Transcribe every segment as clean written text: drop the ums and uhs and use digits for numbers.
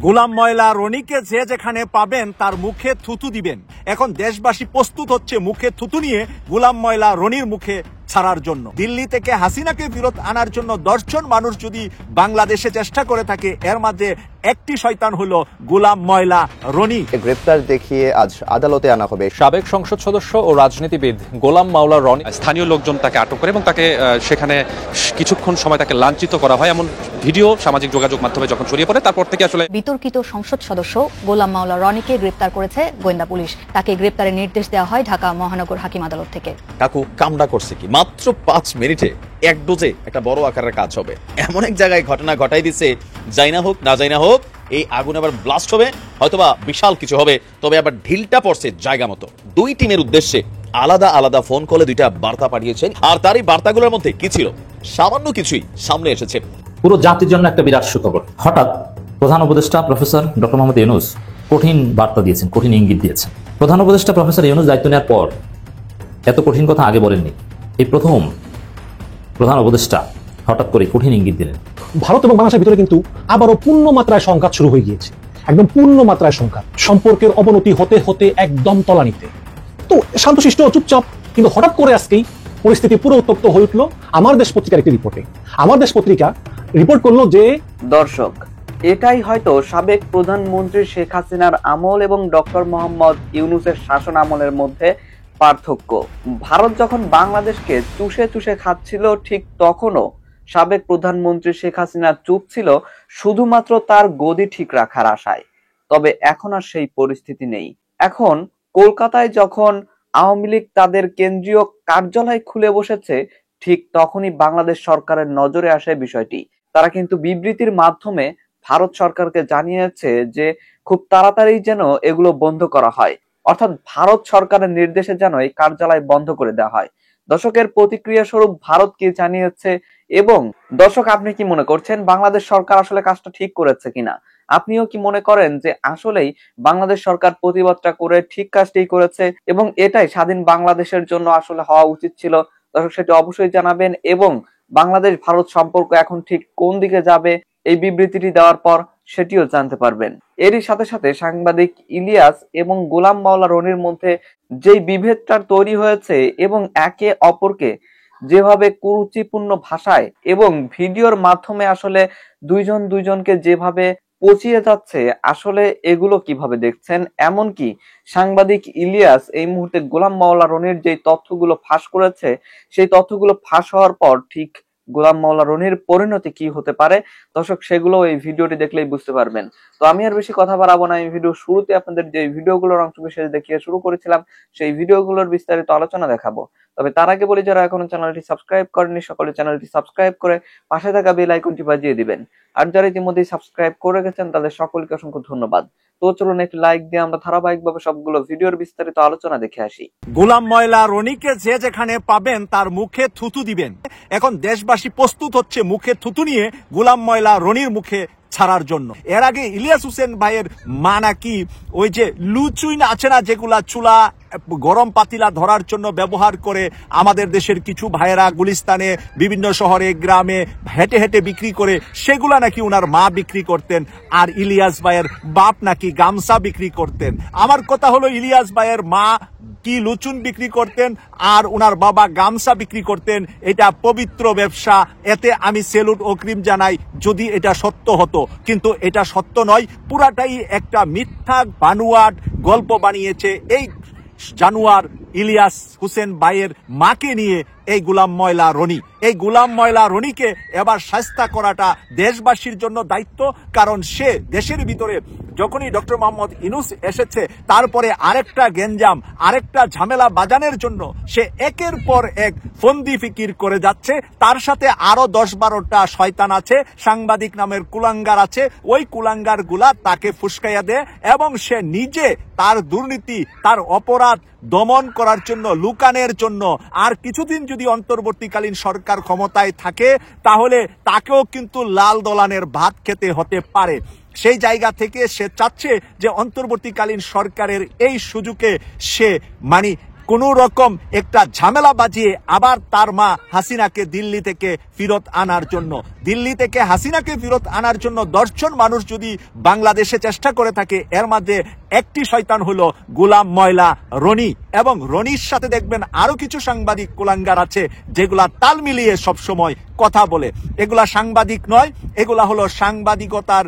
গোলাম ময়লা রনিকে যে যেখানে পাবেন তার মুখে থুতু দিবেন। এখন দেশবাসী প্রস্তুত হচ্ছে মুখে থুতু নিয়ে গোলাম ময়লা রনির মুখে ছাড়ার জন্য। দিল্লি থেকে হাসিনাকে ফেরত আনার জন্য 10 জন মানুষ যদি বাংলাদেশে চেষ্টা করে থাকে, এর মাঝে একটি শয়তান হলো গোলাম ময়লা রনি। গ্রেপ্তার দেখিয়ে আজ আদালতে আনা হবে সাবেক সংসদ সদস্য ও রাজনীতিবিদ গোলাম মাওলা রনি। স্থানীয় লোকজন তাকে আটক করে এবং তাকে সেখানে কিছুক্ষণ সময় তাকে লাঞ্ছিত করা হয় এমন ভিডিও সামাজিক যোগাযোগ মাধ্যমে যখন ছড়িয়ে পড়ে, তারপর থেকে আসলে বিতর্কিত সংসদ সদস্য গোলাম মাওলা রনিকে গ্রেপ্তার করেছে গোয়েন্দা পুলিশ। তাকে গ্রেপ্তারের নির্দেশ দেওয়া হয় ঢাকা মহানগর হাকিম আদালত থেকে। কাকু কামড়া করছে কি মাত্র 5 মিনিটে এক ডোজে একটা বড় আকারের কাজ হবে এমন এক জায়গায় ঘটনা ঘটাই দিছে। যাই না হোক না যাই না হোক, এই আগুন আবার ব্লাস্ট হবে, হয়তোবা বিশাল কিছু হবে, তবে আবার ঢিলটা পড়ছে জায়গা মতো। দুই টিমের উদ্দেশ্যে আলাদা আলাদা ফোন কলে দুইটা বার্তা পাঠিয়েছেন, আর তারই বার্তাগুলোর মধ্যে কি ছিল সামান্য কিছুই সামনে এসেছে। পুরো জাতির জন্য একটা বিরাট সুখবর। হঠাৎ প্রধান উপদেষ্টা প্রফেসর ডক্টর মোহাম্মদ ইউনূস কঠিন বার্তা দিয়েছেন, কঠিন ইঙ্গিত দিয়েছেন। প্রধান উপদেষ্টা প্রফেসর ইউনূস দায়িত্ব নেওয়ার পর এত কঠিন কথা আগে বলেননি। এই প্রথম প্রধান উপদেষ্টা হঠাৎ করে কঠিন ইঙ্গিত দিলেন। ভারত এবং বাংলাদেশের ভিতরে কিন্তু আবারও পূর্ণ মাত্রায় সংঘাত শুরু হয়ে গিয়েছে, একদম পূর্ণ মাত্রায় সংঘাত, সম্পর্কের অবনতি হতে হতে একদম তলানিতে। তো শান্তশিষ্ট চুপচাপ, কিন্তু হঠাৎ করে আজকেই পরিস্থিতি পুরো উত্তপ্ত হয়ে উঠলো আমার দেশ পত্রিকার একটি রিপোর্টে। আমার দেশ পত্রিকা রিপোর্ট করলো যে দর্শক, এটাই হয়তো সাবেক প্রধানমন্ত্রী শেখ হাসিনার আমল এবং ডক্টর মোহাম্মদ ইউনূসের শাসন আমলের মধ্যে পার্থক্য। ভারত যখন বাংলাদেশকে চুষে চুষে খাচ্ছিল, ঠিক তখনও সাবেক প্রধানমন্ত্রী শেখ হাসিনা চুপ ছিল শুধুমাত্র তার গদি ঠিক রাখার আশায়। তবে এখন আর সেই পরিস্থিতি নেই। এখন কলকাতায় যখন আওয়ামী লীগ তাদের কেন্দ্রীয় কার্যালয় খুলে বসেছে, ঠিক তখনই বাংলাদেশ সরকারের নজরে আসে বিষয়টি। তারা কিন্তু বিবৃতির মাধ্যমে ভারত সরকারকে জানিয়েছে যে খুব তাড়াতাড়ি যেন এগুলো বন্ধ করা হয়, অর্থাৎ ভারত সরকারের নির্দেশে যেন এই কার্যালয় বন্ধ করে দেওয়া হয়। দর্শকের প্রতিক্রিয়া স্বরূপ ভারত কি জানিয়েছে, এবং দর্শক আপনি কি মনে করছেন বাংলাদেশ সরকার আসলে কাজটা ঠিক করেছে কিনা? আপনিও কি মনে করেন যে আসলেই বাংলাদেশ সরকার প্রতিবাদটা করে ঠিক কাজটি করেছে এবং এটাই স্বাধীন বাংলাদেশের জন্য আসলে হওয়া উচিত ছিল? দর্শক সেটি অবশ্যই জানাবেন, এবং বাংলাদেশ ভারত সম্পর্ক এখন ঠিক কোন দিকে যাবে এই বিবৃতিটি দেওয়ার পর সেটিও জানতে পারবেন। এরই সাথে সাথে সাংবাদিক ইলিয়াস এবং গোলাম মাওলা রনির মধ্যে যেই বিভেদটা তৈরি হয়েছে এবং একে অপরকে যেভাবে কুরুচিপূর্ণ ভাষায় এবং ভিডিওর মাধ্যমে আসলে দুইজন দুইজনকে যেভাবে পচিয়ে যাচ্ছে, আসলে এগুলো কিভাবে দেখছেন? এমনকি সাংবাদিক ইলিয়াস এই মুহূর্তে গোলাম মাওলা রনির যে তথ্যগুলো ফাঁস করেছে, সেই তথ্যগুলো ফাঁস হওয়ার পর ঠিক গোলাম মাওলা রনির পরিণতি কি হতে পারে, দর্শক সেগুলো এই ভিডিওটি দেখলেই বুঝতে পারবেন। তো আমি আর বেশি কথা বাড়াবো না। এই ভিডিও শুরুতে আপনাদের যে ভিডিওগুলোর অংশ বিশেষ দেখিয়ে শুরু করেছিলাম, সেই ভিডিওগুলোর বিস্তারিত আলোচনা দেখাবো। তবে তার আগে বলি, যারা এখনো চ্যানেলটি সাবস্ক্রাইব করেনি সকলে চ্যানেলটি সাবস্ক্রাইব করে পাশে থাকা বেল আইকনটি বাজিয়ে দিবেন। আর যারা ইতিমধ্যেই সাবস্ক্রাইব করে গেছেন তাদের সকলকে অসংখ্য ধন্যবাদ। তো চলুন একটি লাইক দিয়ে আমরা ধারাবাহিকভাবে সবগুলো ভিডিওর বিস্তারিত আলোচনা দেখে আসি। গোলাম ময়লা রনিকে যে যেখানে পাবেন তার মুখে থুতু দিবেন। এখন দেশবাসী প্রস্তুত হচ্ছে মুখে থুতু নিয়ে গোলাম ময়লা রনির মুখে ছাড়ার জন্য। এর আগে ইলিয়াস হোসেন ভাইয়ের মা নাকি ওই যে লুচুইন আছে না, যেগুলা চুলা গরম পাতিলা ধরার জন্য ব্যবহার করে আমাদের দেশের কিছু ভাইয়েরা গুলিস্তানে বিভিন্ন শহরে গ্রামে হেঁটে হেঁটে বিক্রি করে, সেগুলা নাকি উনার মা বিক্রি করতেন, আর ইলিয়াস ভাইয়ের বাপ নাকি গামছা বিক্রি করতেন। আমার কথা হলো, ইলিয়াস ভাইয়ের মা কি লুচুন বিক্রি করতেন আর উনার বাবা গামছা বিক্রি করতেন, এটা পবিত্র ব্যবসা। এতে আমি সেলুট ও ক্রিম জানাই যদি এটা সত্য হতো, কিন্তু এটা সত্য নয়। পুরাটাই একটা মিথ্যা বানোয়াট গল্প বানিয়েছে এই জানুয়ার ইলিয়াস হোসেন ভাইয়ের মাকে নিয়ে এই গোলাম ময়লা রনি। এই গোলাম ময়লা রনিকে এবার শাস্তি করাটা দেশবাসীর জন্য দায়িত্ব, কারণ সে দেশের ভিতরে যখনই ডক্টর মোহাম্মদ ইউনূস এসেছে, তারপরে আরেকটা গেঞ্জাম আরেকটা ঝামেলা বাজানোর জন্য সে একের পর এক ফন্দি ফিকির করে যাচ্ছে। তার সাথে আরো 10-12টা শয়তান আছে, সাংবাদিক নামের কুলাঙ্গার আছে। ওই কুলাঙ্গার গুলা তাকে ফুসকাইয়া দেয় এবং সে নিজে তার দুর্নীতি তার অপরাধ দমন করার জন্য, লুকানোর জন্য, আর কিছুদিন যদি অন্তর্বর্তীকালীন সরকার ক্ষমতায় থাকে তাহলে তাকেও কিন্তু লাল দলানের ভাত খেতে হতে পারে। সেই জায়গা থেকে সে চাচ্ছে যে অন্তর্বর্তীকালীন সরকারের এই সুযোগে সে কোন রকম একটা ঝামেলা বাজিয়ে আবার তার মা হাসিনাকে দিল্লি থেকে ফেরত আনার জন্য, দিল্লি থেকে হাসিনাকে ফেরত আনার জন্য 10 জন মানুষ যদি বাংলাদেশে চেষ্টা করে থাকে, এর মধ্যে একটি শয়তান হলো গোলাম ময়লা রনি। এবং রনির সাথে দেখবেন আরো কিছু সাংবাদিক কুলাঙ্গার আছে যেগুলা তাল মিলিয়ে সবসময় কথা বলে। এগুলা সাংবাদিক নয়, এগুলা হলো সাংবাদিকতার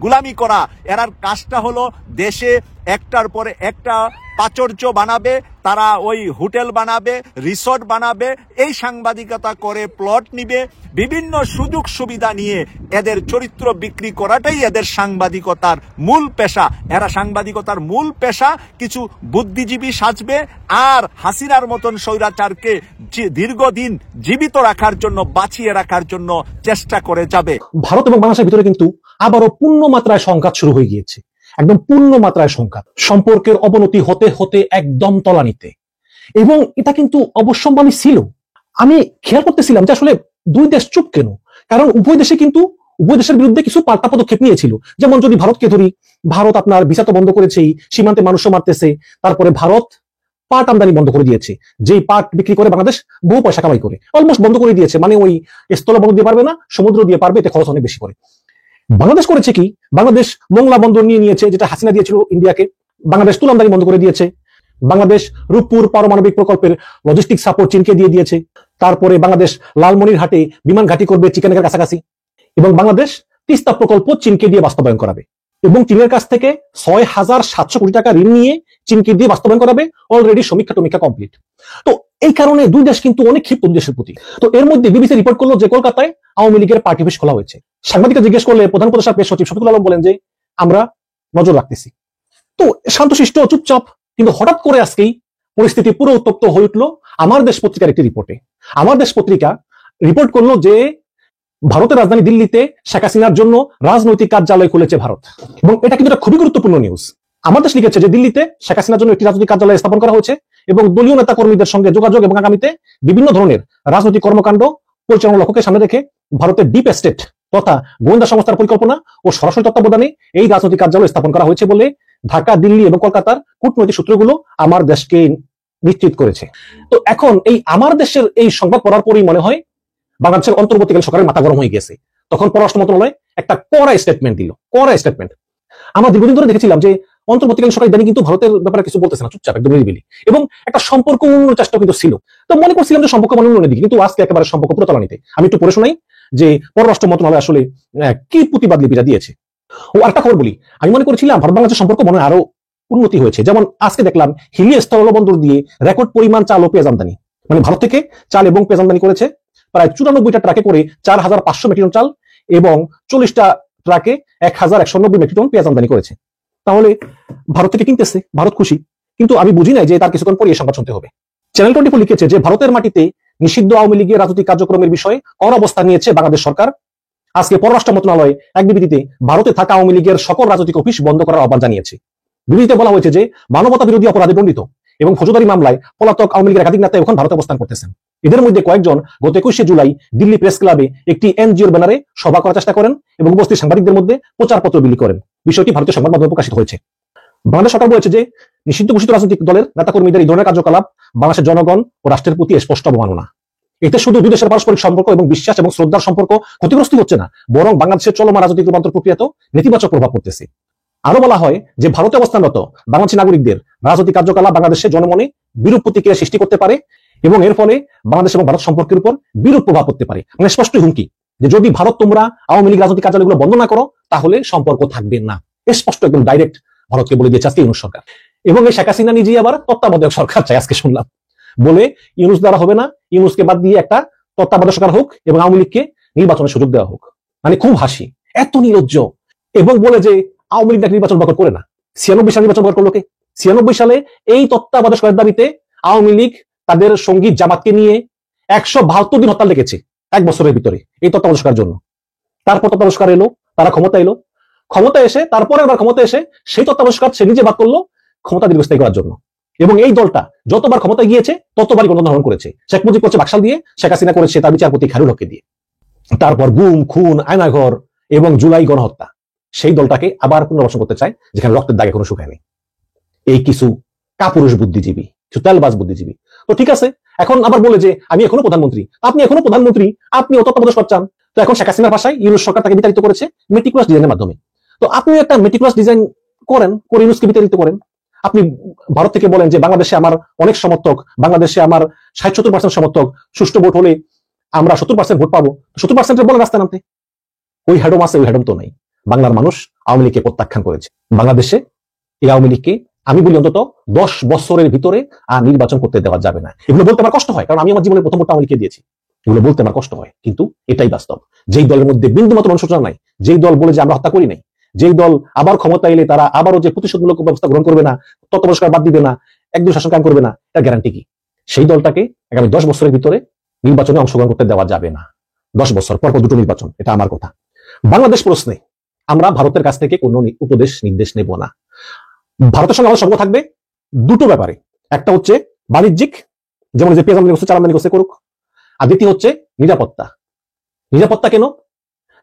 গুলামি করা। এরার কাজটা হলো দেশে একটার পরে একটা প্রাচুর্য বানাবে, তারা ওই হোটেল বানাবে, রিসর্ট বানাবে, এই সাংবাদিকতা করে প্লট নিবে, বিভিন্ন সুযোগ সুবিধা নিয়ে এদের চরিত্র বিক্রি করাটাই এদের সাংবাদিকতার মূল পেশা। এরা সাংবাদিকতার মূল পেশা কিছু বুদ্ধিজীবী সাজবে আর হাসিনার মতন স্বৈরাচারকে দীর্ঘদিন জীবিত রাখার জন্য, বাঁচিয়ে রাখার জন্য চেষ্টা করে যাবে। ভারত এবং বাংলাদেশের ভিতরে কিন্তু আবারও পূর্ণ মাত্রায় সংঘাত শুরু হয়ে গিয়েছে, একদম পূর্ণ মাত্রায় সংঘাত, সম্পর্কের অবনতি হতে হতে একদম তলানিতে। এবং এটা কিন্তু অবশ্যম্ভাবী ছিল। আমি খেয়াল করতেছিলাম যে আসলে দুই দেশ চুপ কেন, কারণ উভয় দেশে কিন্তু উভয় দেশের বিরুদ্ধে কিছু পাল্টা পদক্ষেপ নিয়েছিল। যেমন যদি ভারতকে ধরি, ভারত আপনার ভিসা তো বন্ধ করেছেই, সীমান্তে মানুষও মারতেছে, তারপরে ভারত পাট আমদানি বন্ধ করে দিয়েছে, যেই পাট বিক্রি করে বাংলাদেশ বহু পয়সা কামাই করে, অলমোস্ট বন্ধ করে দিয়েছে। মানে ওই স্থলবন্দর দিয়ে পারবে না, সমুদ্র দিয়ে পারবে, এতে খরচ অনেক বেশি করে। বাংলাদেশ করেছে কি, বাংলাদেশ মোংলা বন্দর নিয়ে নিয়েছে, যেটা হাসিনা দিয়েছিল ইন্ডিয়াকে। বাংলাদেশ তুলা আমদানি বন্ধ করে দিয়েছে। বাংলাদেশ রূপপুর পারমাণবিক প্রকল্পের লজিস্টিক সাপোর্ট চীনকে দিয়ে দিয়েছে। তারপরে বাংলাদেশ লালমনিরহাটে বিমান ঘাঁটি করবে চিকেনের কাছাকাছি। এবং বাংলাদেশ তিস্তা প্রকল্প চীনকে দিয়ে বাস্তবায়ন করাবে এবং চীনের কাছ থেকে ৬,৭০০ কোটি টাকা ঋণ নিয়ে চীনকে দিয়ে বাস্তবায়ন করাবে। অলরেডি সমীক্ষা টমীক্ষা কমপ্লিট। তো এই কারণে দুই দেশ কিন্তু অনেক ক্ষিপ্ত দেশের প্রতি। তো এর মধ্যে বিবিসি রিপোর্ট করলো যে কলকাতায় আওয়ামী লীগের পার্টি অফিস খোলা হয়েছে। সাংবাদিকরা জিজ্ঞেস করলে প্রধান উপদেষ্টা প্রেস সচিব শফিকুল আলম বলেন যে আমরা নজর রাখতেছি। তো শান্তশিষ্ট চুপচাপ, কিন্তু হঠাৎ করে আজকেই পরিস্থিতি পুরো উত্তপ্ত হয়ে উঠলো আমার দেশ পত্রিকার একটি রিপোর্টে। আমার দেশ পত্রিকা রিপোর্ট করলো যে ভারতের রাজধানী দিল্লিতে শেখ হাসিনার জন্য রাজনৈতিক কার্যালয় খুলেছে ভারত। এবং এটা কিন্তু একটা খুবই গুরুত্বপূর্ণ নিউজ। আমার দেশ লিখেছে যে দিল্লিতে শেখ হাসিনার জন্য একটি রাজনৈতিক কার্যালয় স্থাপন করা হয়েছে এবং দলীয় নেতা কর্মীদের সঙ্গে যোগাযোগ এবং আগামীতে বিভিন্ন ধরনের রাজনৈতিক কর্মকাণ্ড পরিচালনার লক্ষ্যকে সামনে রেখে ভারতের ডিপ স্টেট তথা গোয়েন্দা সংস্থার পরিকল্পনা ও সরাসরি তত্ত্বাবধানে এই রাজনৈতিক কার্যালয় স্থাপন করা হয়েছে বলে ঢাকা, দিল্লি এবং কলকাতার কূটনৈতিক সূত্রগুলো আমার দেশকে নিশ্চিত করেছে। তো এখন এই আমার দেশের এই সংবাদ পড়ার পরেই মনে হয় বাংলাদেশের অন্তর্বর্তীকালীন সরকারের মাথা গরম হয়ে গেছে। তখন পররাষ্ট্র মন্ত্রণালয় একটা কড়া স্টেটমেন্ট দিল, কড়া স্টেটমেন্ট। আমরা দীর্ঘদিন ধরে দেখেছিলাম যে অন্তর্বর্তীকালীন সরকার ইদানিং কিন্তু ভারতের ব্যাপারে কিছু বলতেছে না, চুপচাপ একদম নিরিবিলি, এবং একটা সম্পর্ক উন্নয়নের চেষ্টা কিন্তু ছিল। তো মনে করছিলাম যে সম্পর্ক উন্নয়নের দিকে, কিন্তু আজকে একেবারে সম্পর্ক পুরো তলানিতে। আমি একটু পড়ে শোনাই যে পররাষ্ট্র মন্ত্রণালয় আসলে কি প্রতিবাদ লিপিটা দিয়েছে। ও আরেকটা খবর বলি, আমি মনে করেছিলাম ভারত বাংলাদেশের সম্পর্ক মনে হয় আরো উন্নতি হয়েছে। যেমন আজকে দেখলাম হিলি স্থলবন্দর দিয়ে রেকর্ড পরিমাণ চাল ও পেঁয়াজ আমদানি, মানে ভারত থেকে চাল এবং পেঁয়াজ আমদানি করেছে প্রায় 94টা ট্রাকে করে 4,500 মেট্রিক টন চাল এবং 40টা ট্রাকে 1,190 মেট্রিক টন পেঁয়াজ আমদানি করেছে। তাহলে ভারত থেকে কিনতেছে, ভারত খুশি। কিন্তু আমি বুঝি নাই যে তার কিছুক্ষণ পরে এই সংবাদ শুনতে হবে। চ্যানেল 24 লিখেছে যে ভারতের মাটিতে নিষিদ্ধ আওয়ামী লীগের রাজনৈতিক কার্যক্রমের বিষয়ে কড়া অবস্থান নিয়েছে বাংলাদেশ সরকার। আজকে পররাষ্ট্র মন্ত্রণালয় এক বিবৃতিতে ভারতে থাকা আওয়ামী লীগের সকল রাজনৈতিক অফিস বন্ধ করার আহ্বান জানিয়েছে। বিবৃতিতে বলা হয়েছে যে মানবতা বিরোধী অপরাধে দণ্ডিত এবং ফৌজদারি মামলায় পলাতক আওয়ামী লীগের একাধিক নেতা এখন ভারতে অবস্থান করতেছেন। এদের মধ্যে কয়েকজন গত 21শে জুলাই দিল্লি প্রেস ক্লাবে একটি এনজিওর ব্যানারে সভা করার চেষ্টা করেন এবং উপস্থিত সাংবাদিকদের মধ্যে প্রচারপত্র বিলি করেন। বিষয়টি ভারতীয় সংবাদ মাধ্যমে প্রকাশিত হয়েছে। বাংলাদেশ সরকার বলেছে যে নিষিদ্ধ ঘোষিত রাজনৈতিক দলের নেতাকর্মীদের এই ধরনের কার্যকলাপ বাংলাদেশের জনগণ ও রাষ্ট্রের প্রতি স্পষ্ট অবমাননা। এতে শুধু দুই দেশের পারস্পরিক সম্পর্ক এবং বিশ্বাস এবং শ্রদ্ধার সম্পর্ক ক্ষতিগ্রস্ত হচ্ছে না, বরং বাংলাদেশের চলমান রাজনৈতিক রূপান্তর প্রক্রিয়াতেও নেতিবাচক প্রভাব পড়তেছে। আরো বলা হয় যে ভারতে অবস্থানরত বাংলাদেশী নাগরিকদের রাজনৈতিক কার্যকলাপ বাংলাদেশের জনমনে বিরূপ প্রতিক্রিয়া সৃষ্টি করতে পারে এবং এর ফলে বাংলাদেশ এবং ভারত সম্পর্কের উপর বিরূপ প্রভাব পড়তে পারে। মানে স্পষ্ট হুমকি যে যদি ভারত তোমরা আওয়ামী লীগ রাজনৈতিক কার্যালয়গুলো বন্ধ না করো তাহলে সম্পর্ক থাকবে না। স্পষ্ট একদম ডাইরেক্ট ভারতকে বলে দিয়েছে আজকে ইউনূস সরকার। এবং এই শেখ হাসিনা নিজেই আবার তত্ত্বাবধায়ক সরকার চাই আজকে শুনলাম, বলে ইউনূস দ্বারা হবে না, ইউনূসকে বাদ দিয়ে একটা তত্ত্বাবধায়ক সরকার হোক এবং আওয়ামী লীগকে নির্বাচনের সুযোগ দেওয়া হোক। মানে খুব হাসি, এত নির্লজ্জ। এবং বলে যে আওয়ামী লীগ নির্বাচন বয়কট করে না। 96 সালে নির্বাচন বয়কট করলো কে? 96 সালে এই তত্ত্বাবধায়ক সরকারের দাবিতে আওয়ামী লীগ তাদের সঙ্গী জামাতকে নিয়ে 172 দিন হরতাল ডেকেছে এক বছরের ভিতরে এই তত্ত্বাবধায়ক সরকার জন্য। তারপর তত্ত্বাবধায়ক সরকার এলো, তারা ক্ষমতা এলো, ক্ষমতা এসে তারপরে আবার ক্ষমতা এসে সেই তত্ত্বাবধায়ক সরকার সে নিজে বাদ করলো ক্ষমতা দীর্ঘস্থায়ী করার জন্য। এবং এই দলটা যতবার ক্ষমতায় গিয়েছে ততবারই গণতন্ত্র করেছে। শেখ মুজিব করছে বাকশাল দিয়ে, শেখ হাসিনা করেছে তার বিচারপতি খায়রুল হককে দিয়ে। তারপর গুম, খুন, আয়নাঘর এবং জুলাই গণহত্যা, সেই দলটাকে আবার পুনর্বাসন করতে চায় যেখানে রক্তের দাগে কোনো শুকায় নেই। এই কিছু কাপুরুষ বুদ্ধিজীবী তেলবাজ বুদ্ধিজীবী। তো ঠিক আছে, এখন আবার বলে যে আমি এখনো প্রধানমন্ত্রী, আপনি এখনো প্রধানমন্ত্রী, আপনি তত্ত্বাবধায়ক সরকার চান। তো এখন শেখ হাসিনার ভাষায় ইউনূস সরকার তাকে বিতাড়িত করেছে মেটিকুলাস ডিজাইনের মাধ্যমে। তো আপনি একটা মেটিকুলাস ডিজাইন করেন, করে ইউনূসকে বিতাড়িত করেন। আপনি ভারত থেকে বলেন যে বাংলাদেশে আমার অনেক সমর্থক, বাংলাদেশে আমার 60-70% সমর্থক, সুষ্ঠু ভোট হলে আমরা 70% ভোট পাবো। 70% বলেন রাস্তায় নামতে। ওই হ্যাডম আছে, ওই হ্যাডম তো নাই। বাংলার মানুষ আওয়ামী লীগকে প্রত্যাখ্যান করেছে। বাংলাদেশে এই আওয়ামী লীগকে আমি বলি অন্তত 10 বছরের ভিতরে আর নির্বাচন করতে দেওয়া যাবে না। এগুলো বলতে আমার কষ্ট হয়, কারণ আমি আমার জীবনের প্রথম ভোটটা আওয়ামী লীগকে দিয়েছি। এগুলো বলতে আমার কষ্ট হয়, কিন্তু এটাই বাস্তব। যেই দলের মধ্যে বিন্দুমাত্র অনুশোচনা নাই, যেই দল বলে যে আমরা হত্যা করি নাই, যেই দল আবার ক্ষমতা এলে তারা আবারও যে প্রতিশোধমূলক ব্যবস্থা গ্রহণ করবে না, তত্ত্বাবধায়ক বাদ দিবে না, একদম শাসন কায়েম করবে না, এর গ্যারান্টি কি? সেই দলটাকে আগামী 10 বছরের ভিতরে নির্বাচনে অংশগ্রহণ করতে দেওয়া যাবে না। 10 বছর পর দুটো নির্বাচন, এটা আমার কথা। বাংলাদেশ প্রশ্নে আমরা ভারতের কাছ থেকে কোনো উপদেশ নির্দেশ নেব না। ভারতের সঙ্গে আমাদের সম্পর্ক থাকবে দুটো ব্যাপারে। একটা হচ্ছে বাণিজ্যিক, যেমন যে পেঁয়াজ আমদানি করছে, চাল আমদানি করছে করুক। আর দ্বিতীয় হচ্ছে নিরাপত্তা। নিরাপত্তা কেন?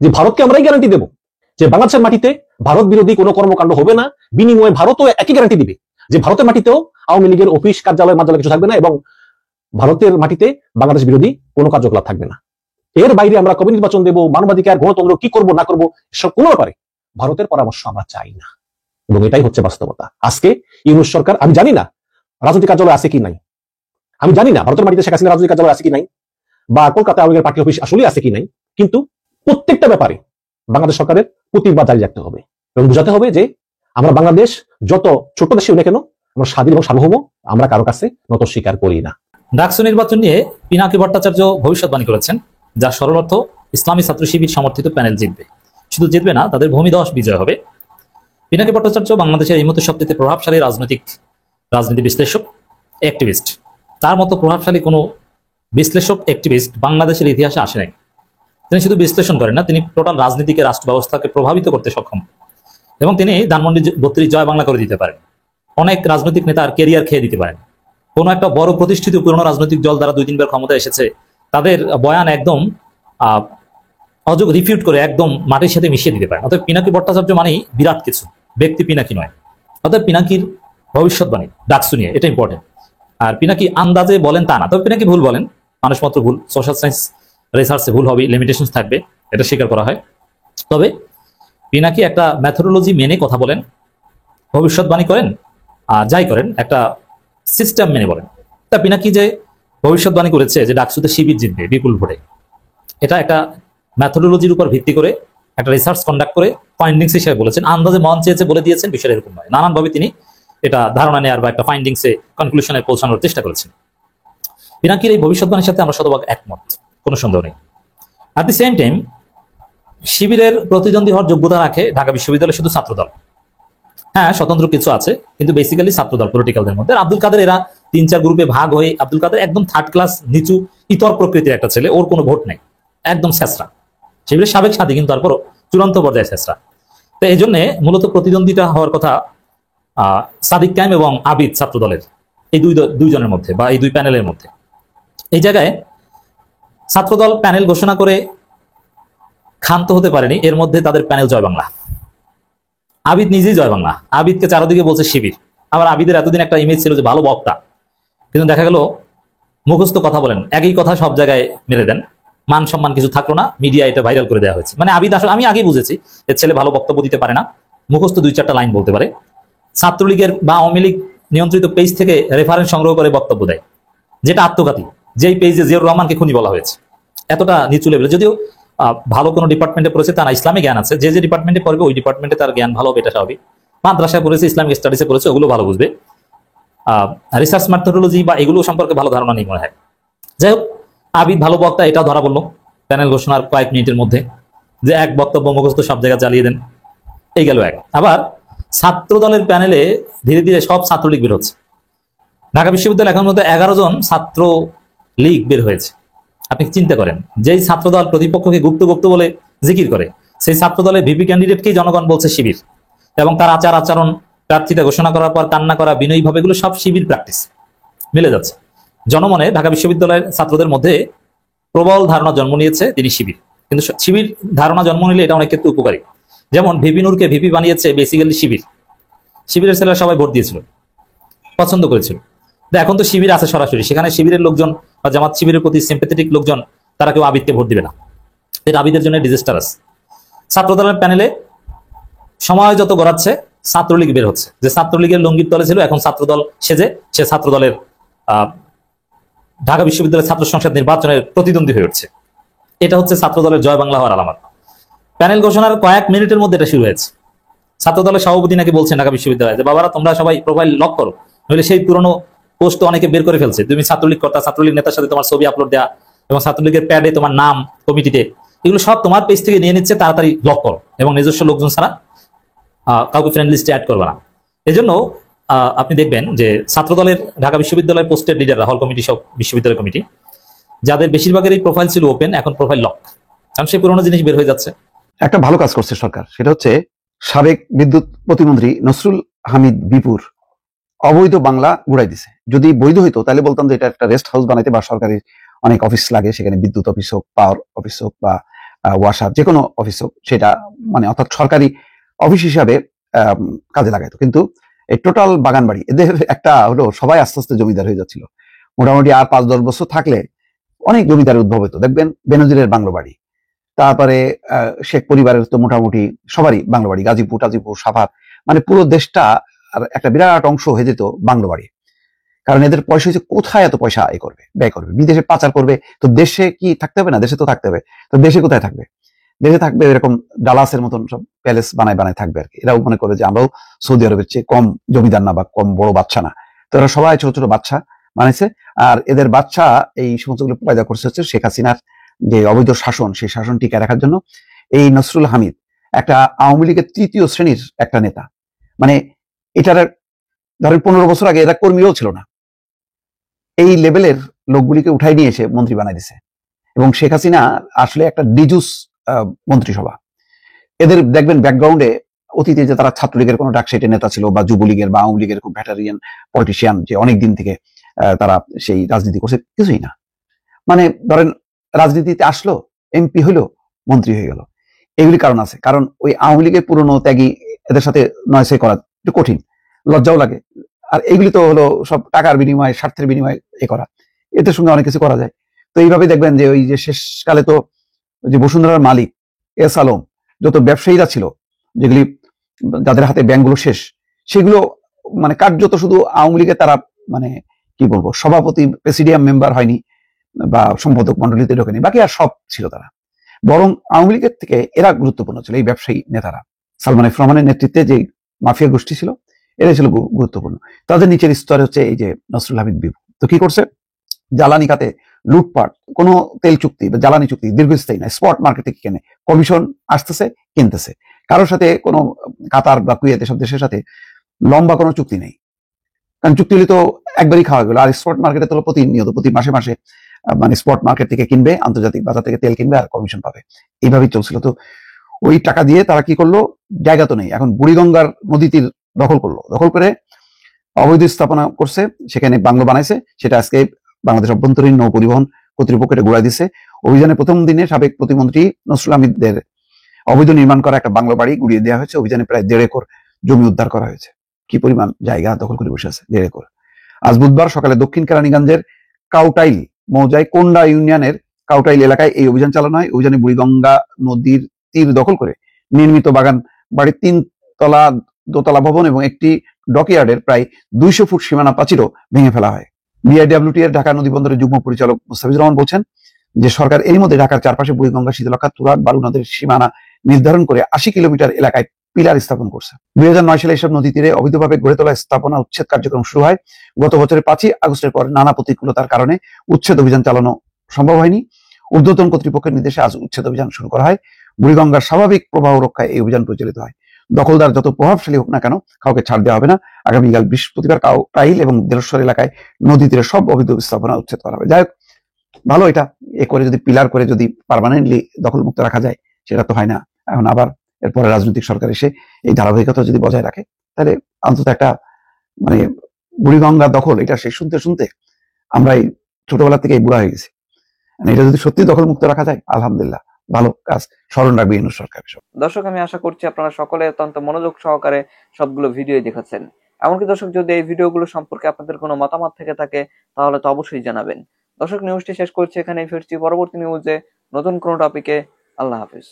যে ভারতকে আমরাই গ্যারান্টি দেব যে বাংলাদেশের মাটিতে ভারত বিরোধী কোনো কর্মকাণ্ড হবে না। বিনিময়ে ভারতও একই গ্যারান্টি দিবে যে ভারতের মাটিতেও আওয়ামী লীগের অফিস কার্যালয় মার্যালয় কিছু থাকবে না, এবং ভারতের মাটিতে বাংলাদেশ বিরোধী কোনো কার্যকলাপ থাকবে না। এর বাইরে আমরা কবে নির্বাচন দেব, মানবাধিকার, গণতন্ত্র কি করব না করব, সব কোনো ব্যাপারে ভারতের পরামর্শ আমরা চাই না। এবং এটাই হচ্ছে বাস্তবতা। আজকে ইউনূস সরকার, আমি জানি না রাজনৈতিক কার্যালয় আছে কি নাই, আমি জানি না ভারতের মাটিতে শেখ হাসিনা রাজনৈতিক কার্যালয় আছে কি নাই, বা কলকাতা আওয়ামী লীগের পার্টি অফিস আসলে আছে কি নাই, কিন্তু প্রত্যেকটা ব্যাপারে বাংলাদেশ সরকারের প্রতিবাদ জারি রাখতে হবে এবং বুঝাতে হবে যে আমরা বাংলাদেশ যত ছোট দেশে না কেন আমরা স্বাধীন এবং সার্বভৌম, আমরা কারো কাছে নত স্বীকার করি না। ডাকসু নির্বাচন নিয়ে পিনাকি ভট্টাচার্য ভবিষ্যৎবাণী করেছেন, যার সরল অর্থ ইসলামী ছাত্র শিবির সমর্থিত প্যানেল জিতবে। শুধু জিতবে না, তাদের ভূমিধস বিজয় হবে। পিনাকি ভট্টাচার্য বাংলাদেশের এই মুহূর্তে সবচেয়ে প্রভাবশালী রাজনীতি বিশ্লেষক, অ্যাক্টিভিস্ট। তার মতো প্রভাবশালী কোনো বিশ্লেষক, অ্যাক্টিভিস্ট বাংলাদেশের ইতিহাসে আসে নাই। তিনি শুধু বিশ্লেষণ করেন না, তিনি টোটাল রাজনীতিকে, রাষ্ট্র ব্যবস্থাকে প্রভাবিত করতে সক্ষম, এবং তিনি ধানমন্ডি 32 জয় বাংলা করে দিতে পারেন। অনেক রাজনৈতিক নেতার কেরিয়ার খেয়ে দিতে পারেন। কোনো একটা বড় প্রতিষ্ঠিত পুরনো রাজনৈতিক দল দ্বারা 2-3 বার ক্ষমতা এসেছে, তাদের বয়ান একদম অযোগ্য রিফিউট করে একদম মাটির সাথে মিশিয়ে দিতে পারেন। অর্থাৎ পিনাকি ভট্টাচার্য মানেই বিরাট কিছু, ব্যক্তি পিনাকি নয়। অর্থাৎ পিনাকির ভবিষ্যৎবাণী ডাকসু নিয়ে, এটা ইম্পর্টেন্ট। আর পিনাকি আন্দাজে বলেন তা না, তবে পিনাকি ভুল বলেন, মানুষ মাত্র ভুল, সোশ্যাল সায়েন্স রিসার্চে ভুল হবে, লিমিটেশন থাকবে, এটা স্বীকার করা হয়। তবে পিনাকি একটা মেথোডোলজি মেনে কথা বলেন, ভবিষ্যৎবাণী করেন, আর যাই করেন একটা সিস্টেম মেনে বলেন। তা পিনাকি যে ভবিষ্যৎবাণী করেছে যে ডাকসুতে শিবির জিতবে বিপুল ভোটে, এটা একটা মেথোডোলজির উপর ভিত্তি করে একটা রিসার্চ কন্ডাক্ট করে ফাইন্ডিংস হিসেবে বলেছেন। আন্দাজে মন চেয়েছে বলে দিয়েছেন, বিষয় এরকম নয়। নানানভাবে তিনি এটা ধারণা নেওয়ার বা একটা ফাইন্ডিংসে কনক্লুশনে পৌঁছানোর চেষ্টা করেছেন। পিনাকির এই ভবিষ্যৎবাণীর সাথে আমরা শতভাগ একমত, কোনো সন্দেহ নেই। অ্যাট দি সেম টাইম শিবিরের প্রতিদ্বন্দ্বী হওয়ার যোগ্যতা রাখে ঢাকা বিশ্ববিদ্যালয়ের শুধু ছাত্রদল। হ্যাঁ, স্বতন্ত্র কিছু আছে, কিন্তু বেসিক্যালি ছাত্রদল পলিটিক্যালদের মধ্যে। আব্দুল কাদের এরা 3-4 গ্রুপে ভাগ হয়ে, আব্দুল কাদের একদম থার্ড ক্লাস নিচু ইতর প্রকৃতির একটা ছেলে, ওর কোনো ভোট নেই, একদম শেষরা। শিবিরের সাবেক সাথী, কিন্তু তারপরও চূড়ান্ত পর্যায়ে শেষরা। তো এই জন্য মূলত প্রতিদ্বন্দ্বিতা হওয়ার কথা সাদিক কায়েম এবং আবিদ ছাত্রদলের, এই দুইজনের মধ্যে বা এই দুই প্যানেলের মধ্যে। এই জায়গায় ছাত্রদল প্যানেল ঘোষণা করে ক্ষান্ত হতে পারেনি, এর মধ্যে তাদের প্যানেল জয় বাংলা। আবিদ নিজেই জয় বাংলা, আবিদকে চারদিকে বলছে শিবির। আবার আবিদের এতদিন একটা ইমেজ ছিল যে ভালো বক্তা, কিন্তু দেখা গেল মুখস্থ কথা বলেন, একই কথা সব জায়গায় মেরে দেন, মান সম্মান কিছু থাকলো না, মিডিয়া এটা ভাইরাল করে দেওয়া হয়েছে। মানে আবিদ আসলে, আমি আগেই বুঝেছি এর ছেলে ভালো বক্তব্য দিতে পারে না, মুখস্থ 2-4টা লাইন বলতে পারে, ছাত্রলীগের বা আওয়ামী লীগ নিয়ন্ত্রিত পেজ থেকে রেফারেন্স সংগ্রহ করে বক্তব্য দেয়, যেটা আত্মঘাতী। যেই পেজে জিয়াউর রহমানকে খুনি বলা হয়েছে, এতটা নিচু লেভেলে। যদিও ভালো কোনো ডিপার্টমেন্টে পড়েছে তা না, ইসলামী জ্ঞান আছে, যে ডিপার্টমেন্টে পড়বে ওই ডিপার্টমেন্টে তার জ্ঞান ভালো হবে, এটা স্বাভাবিক। মাদ্রাসায় পড়েছে, ইসলামিক স্টাডিজে পড়েছে, ওগুলো ভালো বুঝবে। রিসার্চ মেথোডোলজি বা এগুলো সম্পর্কে ভালো ধারণা নেই মনে হয়। যাই হোক, আবিদ ভালো বক্তা, এটাও ধরা বললো প্যানেল ঘোষণার কয়েক মিনিটের মধ্যে, যে এক বক্তব্য মুখস্থ সব জায়গায় চালিয়ে দেন, এই গেল এক। আবার ছাত্র দলের প্যানেলে ধীরে ধীরে সব ছাত্রলীগ বের হচ্ছে। ঢাকা বিশ্ববিদ্যালয় এখন মধ্যে 11 জন ছাত্র লীগ বের হয়েছে। আপনি চিন্তা করেন, যেই ছাত্রদল প্রতিপক্ষকে গুপ্ত গুপ্ত বলে জিকির করে, সেই ছাত্রদলের ভিপি ক্যান্ডিডেটকেই জনগণ বলছে শিবির, এবং তার আচার আচরণ, প্রার্থীতা ঘোষণা করার পর কান্না করা, বিনয়ী ভাবে, এগুলো সব শিবির প্র্যাকটিস মিলে যাচ্ছে। জনমনে ঢাকা বিশ্ববিদ্যালয়ের ছাত্রদের মধ্যে প্রবল ধারণা জন্ম নিয়েছে তিনি শিবির। কিন্তু শিবির ধারণা জন্ম নিলে এটা অনেক ক্ষেত্রে উপকারী। যেমন ভিপি নূরকে ভিপি বানিয়েছে বেসিক্যালি শিবির। শিবিরের ছেলেরা সবাই ভোট দিয়েছিল, পছন্দ করেছিল। এখন তো শিবির আছে সরাসরি, সেখানে শিবিরের লোকজন বা জামাত শিবিরের প্রতি সিম্পেথেটিক লোকজন তারা কেউ আবিদকে ভোট দিবে না। আবিদের জন্য ডিজাস্টার আছে। ছাত্রদলের প্যানেলে সময় যত গড়াচ্ছে ছাত্রলীগ বের হচ্ছে, যে ছাত্রলীগের লঙ্গির তলে ছিল এখন ছাত্রদল সেজে সে ছাত্রদলের ঢাকা বিশ্ববিদ্যালয়ের ছাত্র সংসদ নির্বাচনের প্রতিদ্বন্দ্বী হয়ে উঠছে। এটা হচ্ছে ছাত্রদলের জয় বাংলা হওয়ার আলামত। প্যানেল ঘোষণার কয়েক মিনিটের মধ্যে এটা শুরু হয়েছে। ছাত্রদলের সভাপতি নাকি বলছেন ঢাকা বিশ্ববিদ্যালয়ে যে বাবারা তোমরা সবাই প্রোফাইল লক করো, নইলে সেই পুরনো পোস্ট অনেকে বের করে ফেলছে, তুমি ছাত্রলীগ কর্তা, ছাত্রলীগ নেতার সাথে তোমার ছবি আপলোড দেওয়া এবং ছাত্রলীগের প্যাডে তোমার নাম কমিটিতে, এগুলো সব তোমার পেজ থেকে নিয়ে নিচ্ছে, তাড়াতাড়ি ব্লক করো এবং নিজস্ব লোকজন ছাড়া কাউকে ফ্রেন্ড লিস্টে অ্যাড করবে না। এজন্য আপনি দেখবেন যে ছাত্রদলের ঢাকা বিশ্ববিদ্যালয়ের পোস্টের লিডাররা, হল কমিটি সব বিশ্ববিদ্যালয় কমিটি, যাদের বেশিরভাগের এই প্রোফাইল ছিল ওপেন, এখন প্রোফাইল লক, কারণ সেই পুরোনো জিনিস বের হয়ে যাচ্ছে। একটা ভালো কাজ করছে সরকার, সেটা হচ্ছে সাবেক বিদ্যুৎ প্রতিমন্ত্রী নসরুল হামিদ বিপুর অবৈধ বাংলা গুড়াই দিছে। যদি বৈধ হইতো তাহলে বলতাম যে এটা একটা রেস্ট হাউস বানাইতে বা সরকারি অনেক অফিস লাগে, সেখানে বিদ্যুৎ অফিস হোক, পাওয়ার অফিস হোক বা ওয়াসার যে কোনো অফিস হোক, সেটা মানে অর্থাৎ সরকারি অফিস হিসাবে কাজে লাগাইতো। কিন্তু এই টোটাল বাগান বাড়ি এদের একটা হলো, সবাই আস্তে আস্তে জমিদার হয়ে যাচ্ছিল। মোটামুটি আর 5-10 বছর থাকলে অনেক জমিদারের উদ্ভব হতো। দেখবেন বেনজিরের বাংলো বাড়ি, তারপরে শেখ পরিবারের তো মোটামুটি সবারই বাংলো বাড়ি, গাজীপুর টাজীপুর সাভার, মানে পুরো দেশটা আর একটা বিরাট অংশ হয়ে যেত বাংলো বাড়ি। কারণ এদের পয়সা হচ্ছে কোথায় এত পয়সা আয় করবে, ব্যয় করবে, বিদেশে পাচার করবে। তো দেশে কি থাকতে হবে না? দেশে তো থাকতে হবে। তো দেশে কোথায় থাকবে? দেশে থাকবে এরকম ডালাসের মতন সব প্যালেস বানায় থাকবে আর কি। এরাও মনে করে যে আমরাও সৌদি আরবের চেয়ে কম জমিদার না বা কম বড় বাচ্চা না। তো এরা সবাই ছোট ছোট বাচ্চা বানাইছে। আর এদের বাচ্চা এই সমস্তগুলো পয়দা করছে হচ্ছে শেখ হাসিনার যে অবৈধ শাসন, সেই শাসন টিকায় রাখার জন্য। এই নসরুল হামিদ একটা আওয়ামী লীগের 3য় শ্রেণীর একটা নেতা, মানে এটার ধরেন 15 বছর আগে এরা কর্মীও ছিল না। এই লেভেলের লোকগুলিকে উঠাই নিয়ে এসে মন্ত্রী বানাই দিছে। এবং শেখ হাসিনা আসলে একটা ডিজুস মন্ত্রিসভা। এদের দেখবেন ব্যাকগ্রাউন্ডে অতীতে যে তারা ছাত্রলীগের কোনো ডাকসাইটের নেতা ছিল বা যুবলীগের বা আওয়ামী লীগের খুব ভ্যাটারিয়ান পলিটিশিয়ান, যে অনেক দিন থেকে তারা সেই রাজনীতি করছে, কিছুই না। মানে ধরেন রাজনীতিতে আসলো, এমপি হইলো, মন্ত্রী হয়ে গেল। এগুলি কারণ আছে। কারণ ওই আওয়ামী লীগের পুরনো ত্যাগী এদের সাথে নয়সে করা একটু কঠিন, লজ্জাও লাগে। আর এগুলি তো হলো সব টাকার বিনিময়ে, স্বার্থের বিনিময়ে করা, এদের সঙ্গে অনেক কিছু করা যায়। তো এইভাবে দেখবেন যে ওই যে শেষকালে তো যে বসুন্ধরার মালিক এস আলম, যত ব্যবসায়ীরা ছিল যেগুলি যাদের হাতে ব্যাংকগুলো শেষ, সেগুলো মানে কার্যত শুধু আওয়ামী লীগের তারা মানে কি বলবো সভাপতি প্রেসিডিয়াম মেম্বার হয়নি বা সম্পাদক মন্ডলীতে ঢোকেনি, বাকি আর সব ছিল তারা। বরং আওয়ামী লীগের থেকে এরা গুরুত্বপূর্ণ ছিল, এই ব্যবসায়ী নেতারা। সালমান এফ রহমানের নেতৃত্বে যে মাফিয়া গোষ্ঠী ছিল, এরা ছিল গুরুত্বপূর্ণ। তাদের নিচের স্তরে হচ্ছে এই যে নসরুল হামিদ বিপু। তো কি করছে? জ্বালানি খাতে লুটপাট, কোনো তেল চুক্তি বা জ্বালানি চুক্তি দীর্ঘস্থায়ী না, স্পট মার্কেট থেকে কেনে, কমিশন আসতেছে, কিনতেছে। কারোর সাথে কোনো কাতার বা কুয়েত এসব দেশের সাথে লম্বা কোনো চুক্তি নেই, কারণ চুক্তি হলে তো একবারই খাওয়া গেল। আর স্পট মার্কেটে তো প্রতিনিয়ত প্রতি মাসে মাসে মানে স্পট মার্কেট থেকে কিনবে, আন্তর্জাতিক বাজার থেকে তেল কিনবে আর কমিশন পাবে, এইভাবেই চলছিল। তো ওই টাকা দিয়ে তারা কি করলো? জায়গা তো নেই, এখন বুড়িগঙ্গার নদী তীর দখল করলো, দখল করে অবৈধ স্থাপনা করছে, সেখানে বাংলো বানাইছে। সেটা আজকে বাংলাদেশ অভ্যন্তরীণ নৌ পরিবহন কর্তৃপক্ষের ঘুরাই দিচ্ছে। অভিযানের প্রথম দিনে সাবেক প্রতিমন্ত্রী নসরুল হামিদের অবৈধ নির্মাণ করা একটা বাংলো বাড়ি গুড়িয়ে দেওয়া হয়েছে। অভিযানে প্রায় 1.5 একর জমি উদ্ধার করা হয়েছে। কি পরিমাণ জায়গা দখল করে বসে আছে, 1.5 একর। আজ বুধবার সকালে দক্ষিণ কেরানীগঞ্জের কাউটাইল মৌজায় কোন্ডা ইউনিয়নের কাউটাইল এলাকায় এই অভিযান চালানো হয়। অভিযানে বুড়িগঙ্গা নদীর তীর দখল করে নির্মিত বাগান বাড়ির 3 তলা দোতলা ভবন এবং একটি ডকইয়ার্ডের প্রায় 200 ফুট সীমানা প্রাচীরও ভেঙে ফেলা হয়। বিআইডব্লিউটি এর ঢাকা নদী বন্দরের যুগ্ম পরিচালক মুস্তাফিজুর রহমান বলছেন যে সরকার এরই মধ্যে ঢাকার চারপাশে বুড়িগঙ্গা, শীতলক্ষা, তুরাগ, বালু নদের সীমানা নির্ধারণ করে 80 কিলোমিটার এলাকায় পিলার স্থাপন করছে। 2009 সালে এসব নদী তীরে অবৈধভাবে গড়ে তোলা স্থাপনা উচ্ছেদ কার্যক্রম শুরু হয়। গত বছরের 5 আগস্টের পর নানা প্রতিকূলতার কারণে উচ্ছেদ অভিযান চালানো সম্ভব হয়নি। ঊর্ধ্বতন কর্তৃপক্ষের নির্দেশে আজ উচ্ছেদ অভিযান শুরু করা হয়। বুড়িগঙ্গার স্বাভাবিক প্রবাহ রক্ষায় এই অভিযান পরিচালিত হয়। দখলদার যত প্রভাবশালী হোক না কেন, কাউকে ছাড় দেওয়া হবে না। আগামীকাল বৃহস্পতিবার কাউটাইল এবং দেলেশ্বর এলাকায় নদী তীরে সব অবৈধ স্থাপনা উচ্ছেদ করা হবে। যাই হোক, ভালো এটা। এ করে যদি পিলার করে যদি পার্মানেন্টলি দখল মুক্ত রাখা যায়, সেটা তো হয় না। এখন আবার এরপরে রাজনৈতিক সরকার এসে এই ধারাবাহিকতা যদি বজায় রাখে, তাহলে অন্তত একটা মানে বুড়িগঙ্গা দখল, এটা শেষ শুনতে শুনতে আমরা এই ছোটবেলা থেকে বুড়া হয়ে গেছি। এটা যদি সত্যি দখল মুক্ত রাখা যায়, আলহামদুলিল্লাহ, ভালো কাজ। স্মরণ রাখবে ইউনূস সরকার। দর্শক, আমি আশা করছি আপনারা সকলে অত্যন্ত মনোযোগ সহকারে সবগুলো ভিডিও দেখেছেন। এমনকি দর্শক, যদি এই ভিডিওগুলো সম্পর্কে আপনাদের কোনো মতামত থেকে থাকে তাহলে তো অবশ্যই জানাবেন। দর্শক, নিউজটি শেষ করছি এখানেই, ফিরছি পরবর্তী নিউজে নতুন কোনো টপিকে। আল্লাহ হাফিজ।